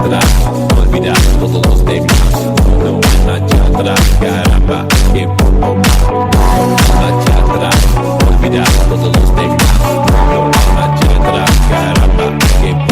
atrás, olvidar todos los demás. No hay marcha atrás, caramba, que poco más. No hay marcha atrás, olvidar todos los demás. No hay marcha atrás, caramba, que